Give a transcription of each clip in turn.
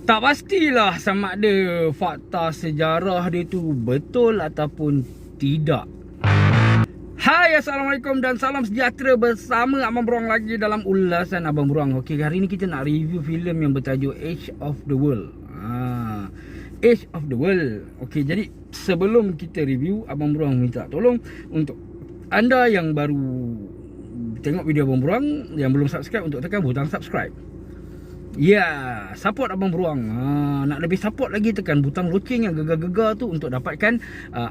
Tak pastilah sama ada fakta sejarah dia tu betul ataupun tidak. Hai, Assalamualaikum dan salam sejahtera bersama Abang Beruang lagi dalam ulasan Abang Beruang. Okey, hari ni kita nak review filem yang bertajuk Edge of the World. Edge of the World. Okey, jadi sebelum kita review, Abang Beruang minta tolong untuk anda yang baru tengok video Abang Beruang, yang belum subscribe, untuk tekan butang subscribe. Ya, support Abang Beruang. Nak lebih support lagi, tekan butang loceng yang gegar-gegar tu untuk dapatkan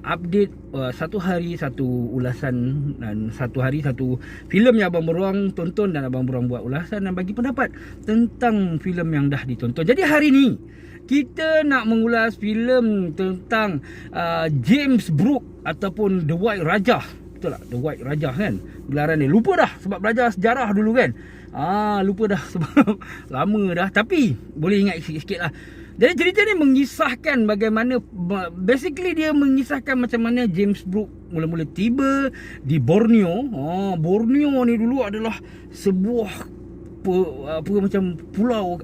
update satu hari satu ulasan dan satu hari satu filem yang Abang Beruang tonton dan Abang Beruang buat ulasan dan bagi pendapat tentang filem yang dah ditonton. Jadi hari ni kita nak mengulas filem tentang James Brooke ataupun The White Rajah. Betul tak? The White Rajah kan gelaran dia. Lupa dah sebab belajar sejarah dulu kan. Lupa dah sebab lama dah. Tapi boleh ingat sikit-sikit lah. Jadi cerita ni mengisahkan bagaimana, basically dia mengisahkan macam mana James Brooke mula-mula tiba di Borneo. Borneo ni dulu adalah sebuah macam pulau,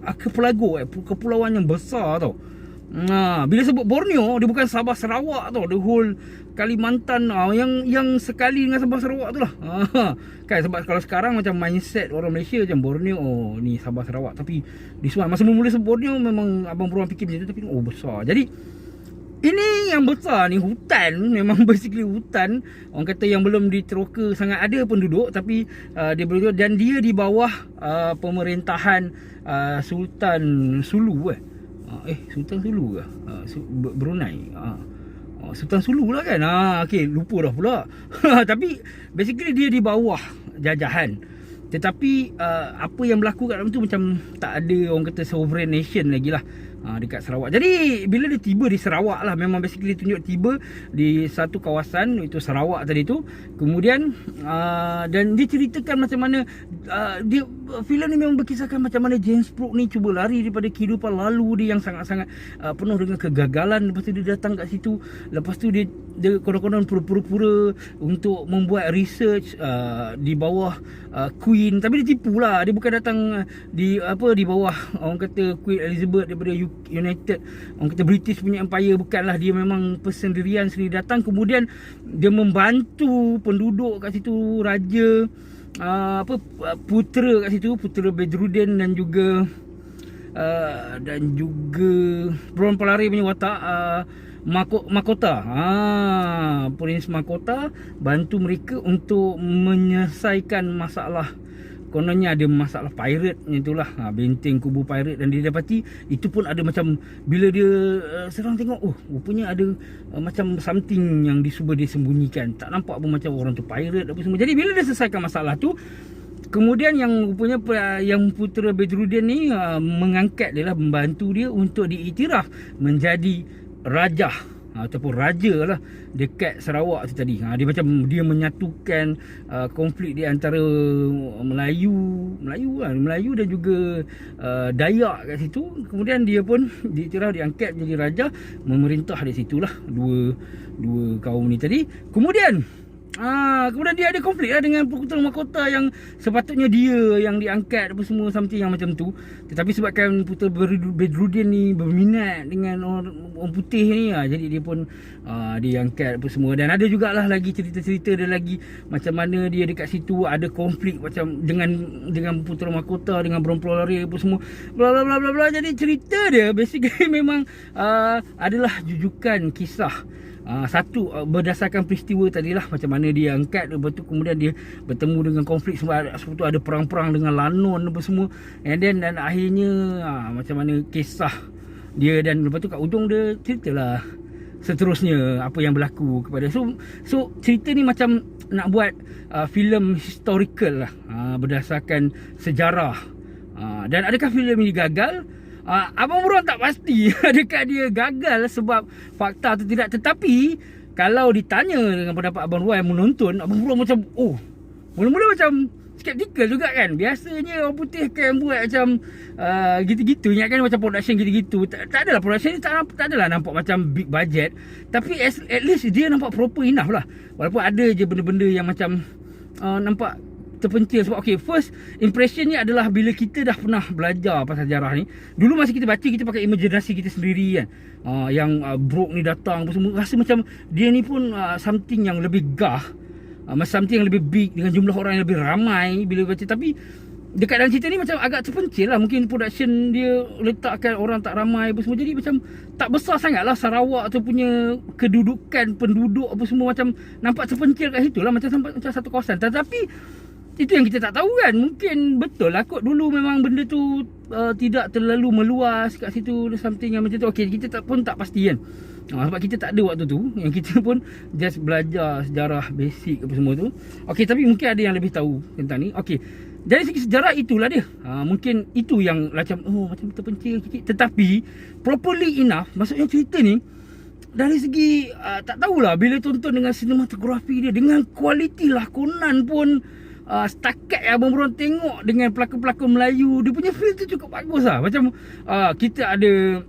kepulauan yang besar tau. Bila sebut Borneo, dia bukan Sabah Sarawak tau, the whole Kalimantan yang sekali dengan Sabah Sarawak tu lah. Kan sebab kalau sekarang macam mindset orang Malaysia macam Borneo, ni Sabah Sarawak. Tapi di semua masa mula sebut Borneo memang Abang Beruang fikir macam tu, tapi besar. Jadi ini yang besar ni hutan, memang basically hutan. Orang kata yang belum diteroka sangat, ada penduduk tapi dia belum, dan dia di bawah pemerintahan Sultan Sulu Sultan Sulu ke? Brunei. Sultan Sulu lah kan. Okey, lupa dah pula. Tapi basically dia di bawah jajahan. Tetapi apa yang berlaku kat dalam tu macam tak ada orang kata sovereign nation lagi lah dekat Sarawak. Jadi bila dia tiba di Sarawak lah, memang basically tunjuk tiba di satu kawasan, itu Sarawak tadi tu. Kemudian dan dia ceritakan macam mana dia, filem ni memang berkisahkan macam mana James Brooke ni cuba lari daripada kehidupan lalu dia yang sangat-sangat penuh dengan kegagalan. Lepas tu dia datang kat situ. Lepas tu dia konon-konon pura-pura untuk membuat research di bawah Queen, tapi dia tipu lah. Dia bukan datang di bawah orang kata Queen Elizabeth daripada United, orang kata British punya empire. Bukanlah, dia memang persendirian sendiri datang. Kemudian dia membantu penduduk kat situ, raja putera kat situ, putera Bedruddin dan juga Bron Pelari punya watak Mahkota. Prince Mahkota bantu mereka untuk menyelesaikan masalah. Kononnya ada masalah pirate itulah, benteng kubu pirate, dan dia dapati itu pun ada macam, bila dia serang tengok, rupanya ada macam something yang dia sembunyikan. Tak nampak pun macam orang tu pirate apa semua. Jadi bila dia selesaikan masalah tu, kemudian yang rupanya yang putera Bedruddin ni mengangkat dia lah, membantu dia untuk diiktiraf menjadi rajah ataupun raja lah dekat Sarawak tu tadi. Dia menyatukan konflik di antara Melayu dan juga Dayak kat situ. Kemudian dia pun diiktiraf, diangkat jadi raja, memerintah di situlah dua kaum ni tadi. Kemudian dia ada konflik lah dengan putera mahkota yang sepatutnya dia yang diangkat apa semua, something yang macam tu. Tetapi sebabkan putera Bedruddin ni berminat dengan orang putih ni, jadi dia pun diangkat apa semua. Dan ada jugalah lagi cerita-cerita dia lagi, macam mana dia dekat situ ada konflik macam dengan putera mahkota, dengan Bron Pelari apa semua, bla bla bla bla bla. Jadi cerita dia basically memang adalah jujukan kisah. Satu berdasarkan peristiwa tadilah, macam mana dia angkat, lepas tu kemudian dia bertemu dengan konflik sebab tu ada perang-perang dengan Lanon apa semua, and then dan akhirnya macam mana kisah dia, dan lepas tu kat ujung dia ceritalah seterusnya apa yang berlaku kepada. So cerita ni macam nak buat filem historical lah, berdasarkan sejarah. Dan adakah filem ini gagal? Abang Beruang tak pasti adakah dia gagal sebab fakta atau tidak. Tetapi kalau ditanya dengan pendapat Abang Beruang yang menonton, Abang Beruang macam mula-mula macam skeptikal juga kan. Biasanya orang putih kan buat macam gitu-gitu, ingatkan macam production gitu-gitu. Tak adalah production ni, tak adalah nampak macam big budget. Tapi at least dia nampak proper enough lah. Walaupun ada je benda-benda yang macam nampak terpencil. Sebab okay, first impression ni adalah bila kita dah pernah belajar pasal sejarah ni. Dulu masa kita baca, kita pakai imaginasi kita sendiri kan. Yang Brooke ni datang apa semua, rasa macam dia ni pun something yang lebih gah, something yang lebih big, dengan jumlah orang yang lebih ramai bila baca. Tapi dekat dalam cerita ni macam agak terpencil lah. Mungkin production dia letakkan orang tak ramai apa semua, jadi macam tak besar sangat lah Sarawak tu punya kedudukan penduduk apa semua, macam nampak terpencil kat situ lah, macam satu kawasan. Tetapi itu yang kita tak tahu kan. Mungkin betul lah kot dulu memang benda tu tidak terlalu meluas kat situ, something yang macam tu. Okay, kita pun tak pasti kan. Sebab kita tak ada waktu tu, yang kita pun just belajar sejarah basic apa semua tu. Okay, tapi mungkin ada yang lebih tahu tentang ni. Okay, dari segi sejarah itulah dia. Mungkin itu yang macam macam terpencil sikit. Tetapi properly enough, maksudnya cerita ni dari segi tak tahulah, bila tonton dengan sinematografi dia, dengan kualiti lakonan pun, setakat yang Abang Bron tengok dengan pelakon-pelakon Melayu, dia punya feel tu cukup bagus lah. Macam kita ada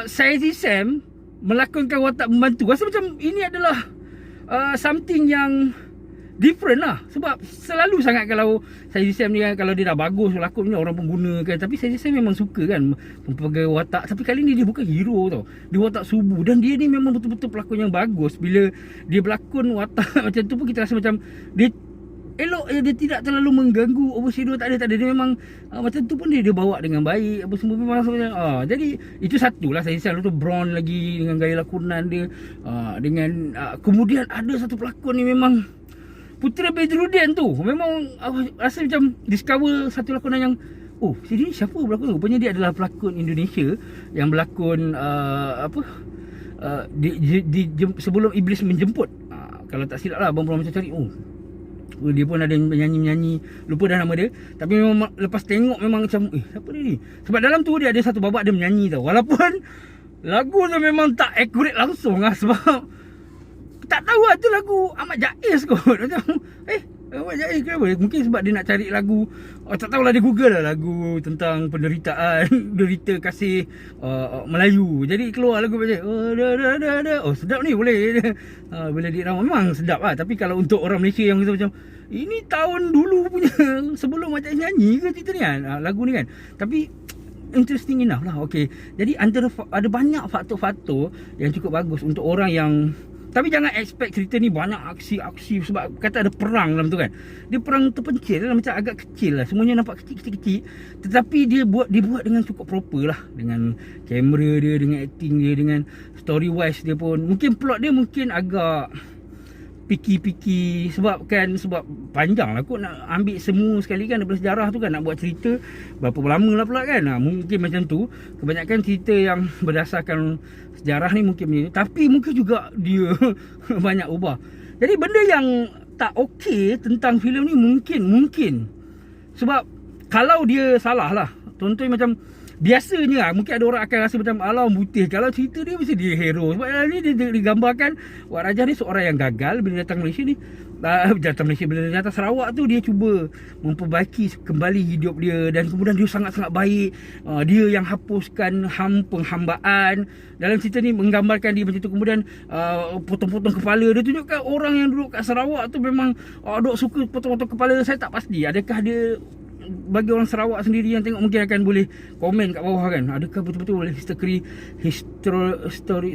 Saidi Sam melakonkan watak membantu. Rasa macam ini adalah something yang different lah. Sebab selalu sangat kalau Saidi Sam ni kan, kalau dia dah bagus lakon ni, orang pun gunakan. Tapi Saidi Sam memang suka kan mempegang watak. Tapi kali ni dia bukan hero tau, dia watak subu. Dan dia ni memang betul-betul pelakon yang bagus. Bila dia berlakon watak macam tu pun kita rasa macam dia elok, dia tidak terlalu mengganggu, overshadow, tak ada. Dia memang macam tu pun dia bawa dengan baik apa semua, memang macam jadi itu satulah saya selalu tu Bron lagi dengan gaya lakonan dia, dengan kemudian ada satu pelakon ni memang Putera Bedruddin tu, memang rasa macam discover satu lakonan yang sini siapa berlakon. Rupanya dia adalah pelakon Indonesia yang berlakon sebelum Iblis Menjemput. Kalau tak silap lah, Abang Bron macam cari, dia pun ada menyanyi, lupa dah nama dia. Tapi memang lepas tengok memang macam siapa dia ni. Sebab dalam tu dia ada satu babak dia menyanyi tau. Walaupun lagu tu memang tak accurate langsung lah. Sebab tak tahu lah tu lagu Ahmad Jaiz kot. Macam Ahmad Jaiz kenapa? Mungkin sebab dia nak cari lagu, tak tahulah, dia google lah lagu tentang penderitaan derita kasih Melayu. Jadi keluar lagu macam sedap ni, boleh. Bila dia memang sedap lah. Tapi kalau untuk orang Malaysia yang macam ini tahun dulu punya, sebelum Ahmad Jaiz nyanyi ke cerita ni kan, lagu ni kan. Tapi interesting enough lah. Okay, jadi ada banyak faktor-faktor yang cukup bagus untuk orang yang. Tapi jangan expect cerita ni banyak aksi-aksi. Sebab kata ada perang dalam tu kan. Dia perang terpencil lah, macam agak kecil lah. Semuanya nampak kecil-kecil. Tetapi dia buat dengan cukup proper lah. Dengan kamera dia, dengan acting dia, dengan story wise dia pun. Mungkin plot dia mungkin agak picky sebab panjang lah kot nak ambil semua sekali kan daripada sejarah tu kan, nak buat cerita berapa lama lah pula kan. Mungkin macam tu. Kebanyakan cerita yang berdasarkan sejarah ni mungkin macam ni. Tapi mungkin juga dia banyak ubah. Jadi benda yang tak okey tentang filem ni mungkin sebab kalau dia salah lah, contohnya macam biasanya mungkin ada orang akan rasa macam alam putih kalau cerita dia mesti dia hero. Sebab dalam ni dia digambarkan Wak Rajah ni seorang yang gagal bila datang Malaysia ni. Bila datang Sarawak tu, dia cuba memperbaiki kembali hidup dia. Dan kemudian dia sangat-sangat baik. Dia yang hapuskan penghambaan. Dalam cerita ni menggambarkan dia macam tu. Kemudian potong-potong kepala. Dia tunjukkan orang yang duduk kat Sarawak tu memang duk suka potong-potong kepala. Saya tak pasti adakah dia, bagi orang Sarawak sendiri yang tengok mungkin akan boleh komen kat bawah kan, adakah betul-betul boleh history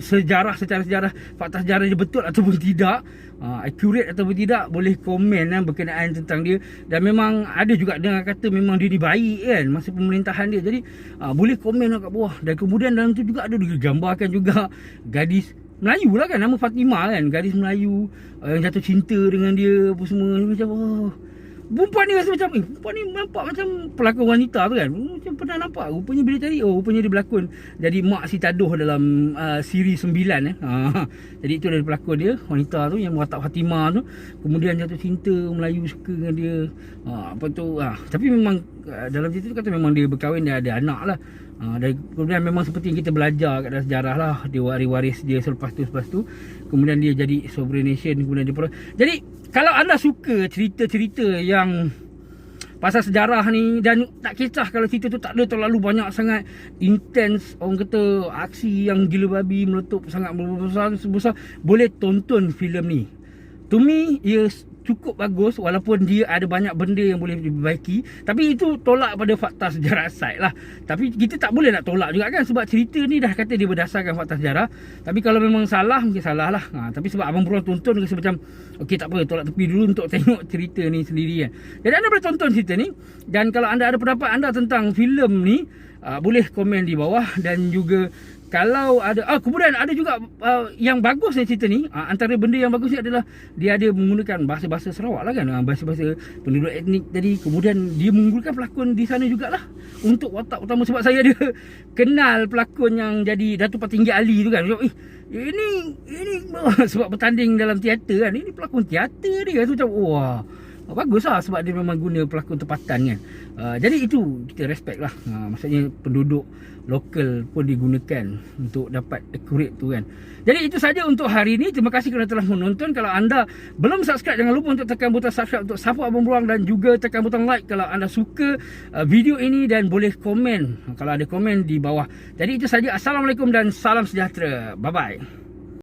sejarah, secara sejarah, fakta sejarah dia betul ataupun tidak, accurate ataupun tidak, boleh komen berkenaan tentang dia. Dan memang ada juga dengar kata memang dia ni baik kan masa pemerintahan dia. Jadi boleh komen kat bawah. Dan kemudian dalam tu juga ada digambarkan juga gadis Melayu lah kan, nama Fatimah kan, gadis Melayu yang jatuh cinta dengan dia apa semua. Macam perempuan ni rasa macam perempuan ni nampak macam pelakon wanita tu kan. Macam pernah nampak. Rupanya bila cari, rupanya dia berlakon jadi Mak Si Taduh dalam siri 9 Jadi itu dari pelakon dia, wanita tu yang watak Fatimah tu. Kemudian jatuh cinta, Melayu suka dengan dia. Apa tu tapi memang dalam cerita tu kata memang dia berkahwin, dia ada anak lah. Dan kemudian memang seperti yang kita belajar kat dalam sejarah lah, dia waris dia selepas tu kemudian dia jadi sovereign nation. Kemudian dia jadi kalau anda suka cerita-cerita yang pasal sejarah ni, dan tak kisah kalau cerita tu tak ada terlalu banyak sangat intense, orang kata aksi yang gila babi, meletup sangat besar, boleh tonton filem ni. To me, ia cukup bagus walaupun dia ada banyak benda yang boleh diperbaiki. Tapi itu tolak pada fakta sejarah side lah. Tapi kita tak boleh nak tolak juga kan, sebab cerita ni dah kata dia berdasarkan fakta sejarah. Tapi kalau memang salah, mungkin salah lah. Tapi sebab abang beruang tonton, rasa macam okey tak apa, tolak tepi dulu untuk tengok cerita ni sendiri kan. Jadi anda boleh tonton cerita ni. Dan kalau anda ada pendapat anda tentang filem ni, boleh komen di bawah. Dan juga kalau ada kemudian ada juga yang bagus ni cerita ni, antara benda yang bagus ni adalah dia ada menggunakan bahasa-bahasa Sarawak lah kan, bahasa-bahasa penduduk etnik tadi. Kemudian dia menggunakan pelakon di sana jugalah untuk watak utama, sebab saya ada kenal pelakon yang jadi Datuk Patinggi Ali tu kan. Ini sebab bertanding dalam teater kan, ini pelakon teater ni kan. So macam wah, bagus lah sebab dia memang guna pelakon tempatan kan. Jadi itu kita respect lah. Maksudnya penduduk lokal pun digunakan untuk dapat accurate tu kan. Jadi itu saja untuk hari ini. Terima kasih kerana telah menonton. Kalau anda belum subscribe, jangan lupa untuk tekan butang subscribe untuk support Abang Beruang. Dan juga tekan butang like kalau anda suka video ini. Dan boleh komen kalau ada komen di bawah. Jadi itu saja. Assalamualaikum dan salam sejahtera. Bye bye.